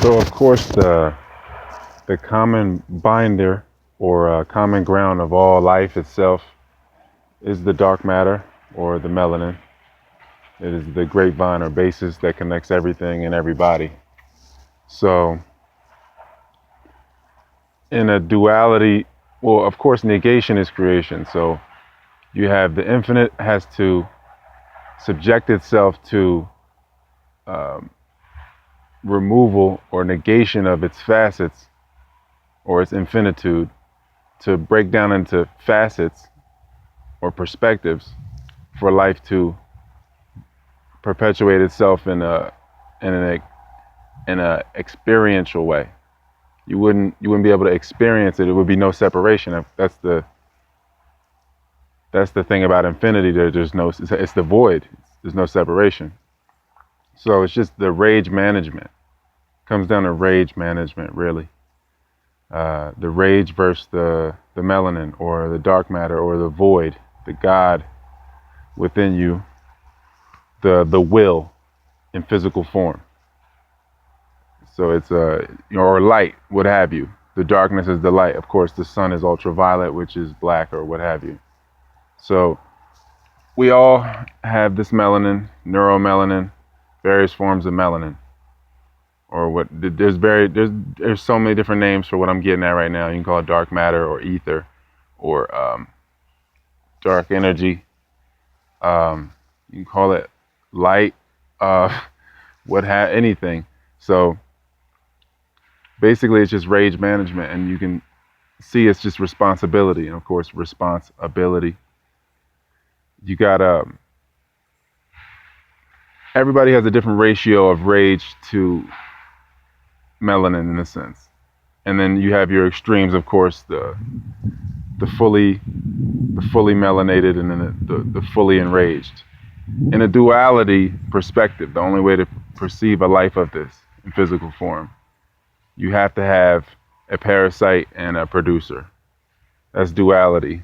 So, of course, the common binder or common ground of all life itself is the dark matter or the melanin. It is the grapevine or basis that connects everything and everybody. So, in a duality, well, of course, negation is creation. So, you have the infinite has to subject itself to um, removal or negation of its facets or its infinitude to break down into facets or perspectives for life to perpetuate itself in an in a experiential way. You wouldn't be able to experience it. It would be no separation. That's the thing about infinity. There's no it's the void. There's no separation. So it's just the rage management. Comes down to rage management really. The rage versus the melanin or the dark matter or the void, the God within you, the will in physical form. So it's or light, what have you. The darkness is the light. Of course, the sun is ultraviolet, which is black or what have you. So we all have this melanin, neuromelanin, various forms of melanin, or what. There's so many different names for what I'm getting at right now. You can call it dark matter or ether, or dark energy. You can call it light, uh, anything. So basically it's just rage management, and you can see it's just responsibility. And of course, responsibility, you got everybody has a different ratio of rage to melanin in a sense. And then you have your extremes, of course, the fully melanated, and then the fully enraged. In a duality perspective, the only way to perceive a life of this in physical form, you have to have a parasite and a producer. That's duality.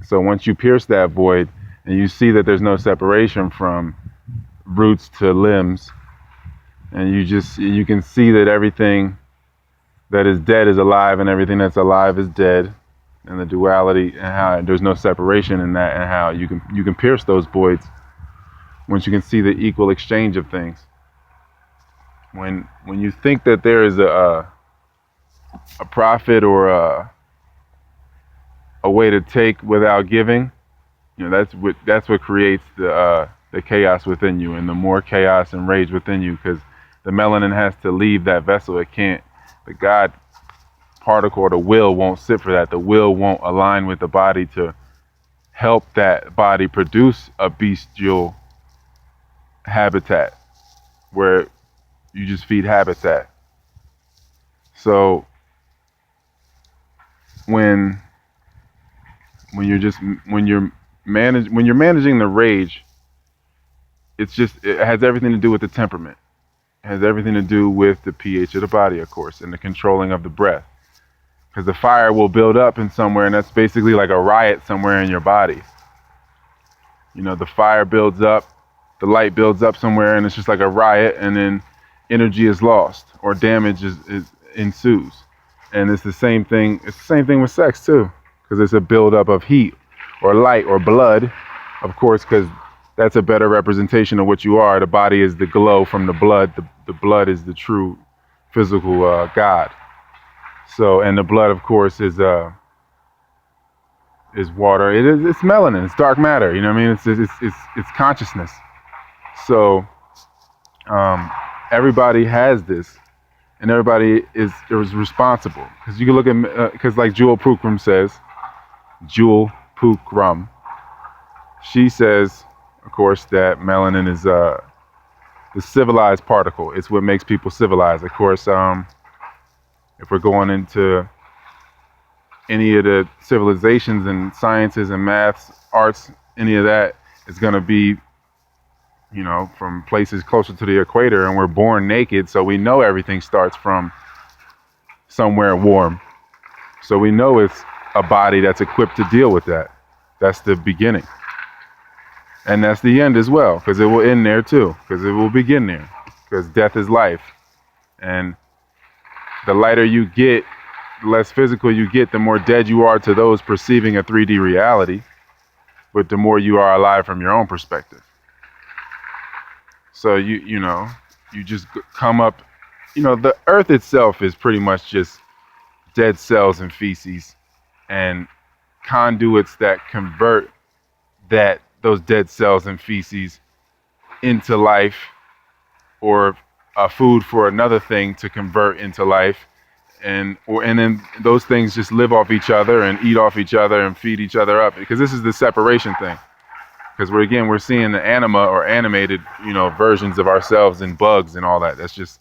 So once you pierce that void and you see that there's no separation from roots to limbs, and you can see that everything that is dead is alive and everything that's alive is dead, and the duality and how there's no separation in that, and how you can pierce those voids once you can see the equal exchange of things. When you think that there is a profit or a way to take without giving, that's what creates the chaos within you, and the more chaos and rage within you, because the melanin has to leave that vessel. It can't. The God particle or the will won't sit for that. The will won't align with the body to help that body produce a bestial habitat where you just feed habitat. So when you're just when you're managing the rage, it has everything to do with the temperament. It has everything to do with the pH of the body, of course, and the controlling of the breath. Because the fire will build up in somewhere, and that's basically like a riot somewhere in your body. The fire builds up, the light builds up somewhere, and it's just like a riot, and then energy is lost or damage ensues. And it's the same thing. It's the same thing with sex too, because it's a buildup of heat or light or blood, of course, because that's a better representation of what you are. The body is the glow from the blood. The blood is the true physical God. So, and the blood, of course, is water. It's melanin. It's dark matter. You know what I mean? It's consciousness. So, everybody has this, and everybody is responsible. Because you can look at, because like Jewel Pookrum says, Jewel Pookrum, she says, of course, that melanin is the civilized particle. It's what makes people civilized. Of course, if we're going into any of the civilizations and sciences and maths, arts, any of that is going to be, from places closer to the equator, and we're born naked, so we know everything starts from somewhere warm. So we know it's a body that's equipped to deal with that. That's the beginning. And that's the end as well, because it will end there too, because it will begin there, because death is life. And the lighter you get, the less physical you get, the more dead you are to those perceiving a 3D reality, but the more you are alive from your own perspective. So you just come up, the earth itself is pretty much just dead cells and feces and conduits that convert those dead cells and feces into life, or food for another thing to convert into life, and then those things just live off each other and eat off each other and feed each other up, because this is the separation thing. Because we're seeing the anima or animated versions of ourselves and bugs and all that. That's just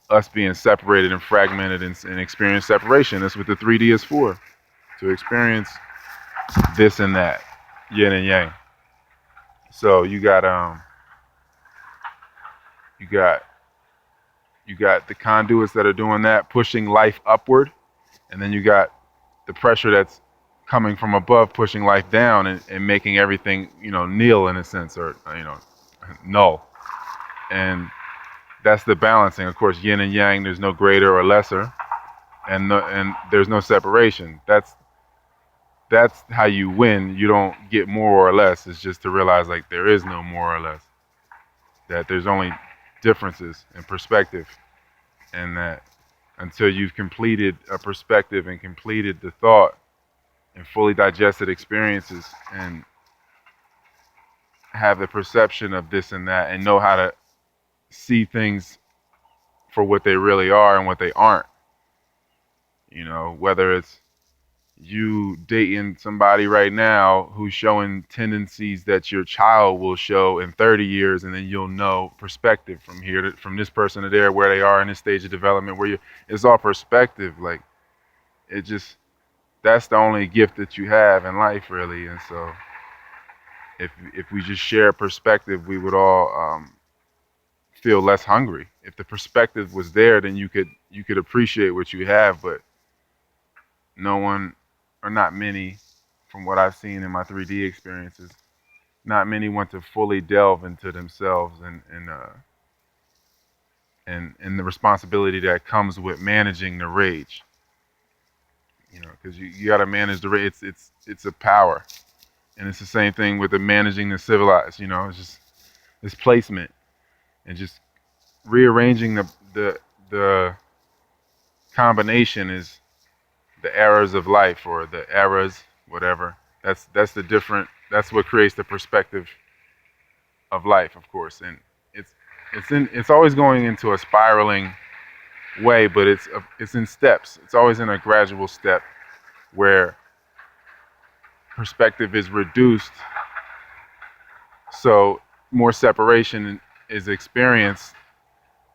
us being separated and fragmented and experience separation. That's what the 3D is for, to experience this and that, yin and yang. So you got you got you got the conduits that are doing that, pushing life upward, and then you got the pressure that's coming from above, pushing life down and making everything kneel in a sense, or null. And that's the balancing. Of course, yin and yang. There's no greater or lesser, and there's no separation. That's how you win. You don't get more or less. It's just to realize like there is no more or less. That there's only differences in perspective, and that until you've completed a perspective and completed the thought and fully digested experiences and have the perception of this and that and know how to see things for what they really are and what they aren't. Whether it's you dating somebody right now who's showing tendencies that your child will show in 30 years, and then you'll know perspective from this person to there, where they are in this stage of development, it's all perspective. Like, it just, that's the only gift that you have in life, really. And so if we just share perspective, we would all feel less hungry. If the perspective was there, then you could appreciate what you have. But no one, or not many, from what I've seen in my 3D experiences, not many want to fully delve into themselves and the responsibility that comes with managing the rage. Because you got to manage the rage. It's a power, and it's the same thing with the managing the civilized. It's just this placement and just rearranging the combination is the errors of life, or the eras, whatever. That's what creates the perspective of life, of course. And it's always going into a spiraling way, but it's in steps. It's always in a gradual step where perspective is reduced, so more separation is experienced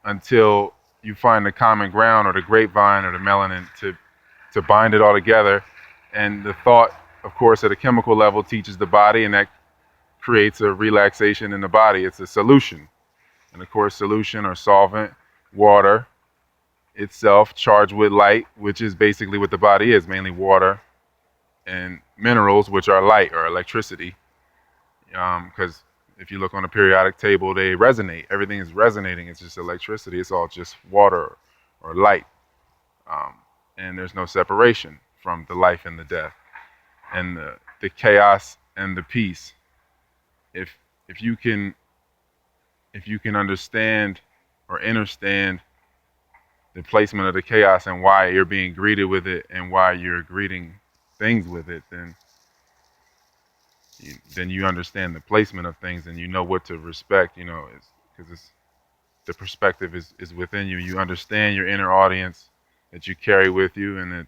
until you find the common ground, or the grapevine, or the melanin to bind it all together. And the thought, of course, at a chemical level teaches the body, and that creates a relaxation in the body. It's a solution. And of course, solution or solvent, water itself charged with light, which is basically what the body is, mainly water, and minerals, which are light or electricity. Because if you look on a periodic table, they resonate. Everything is resonating. It's just electricity. It's all just water or light. And there's no separation from the life and the death, and the chaos and the peace. If you can understand or understand the placement of the chaos and why you're being greeted with it and why you're greeting things with it, then you understand the placement of things, and you know what to respect. Because the perspective is within you. You understand your inner audience that you carry with you, and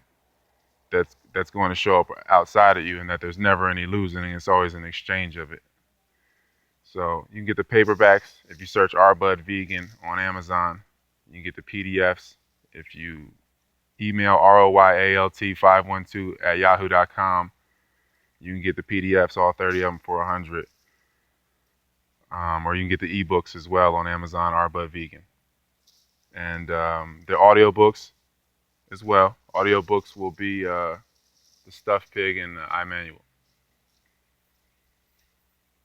that's going to show up outside of you, and that there's never any losing, and it's always an exchange of it. So you can get the paperbacks if you search Our Bud Vegan on Amazon. You can get the PDFs if you email royalt512@yahoo.com. You can get the PDFs, all 30 of them, for $100. Or you can get the ebooks as well on Amazon, Our Bud Vegan. And the audiobooks as well. Audiobooks will be The Stuffed Pig and the iManual.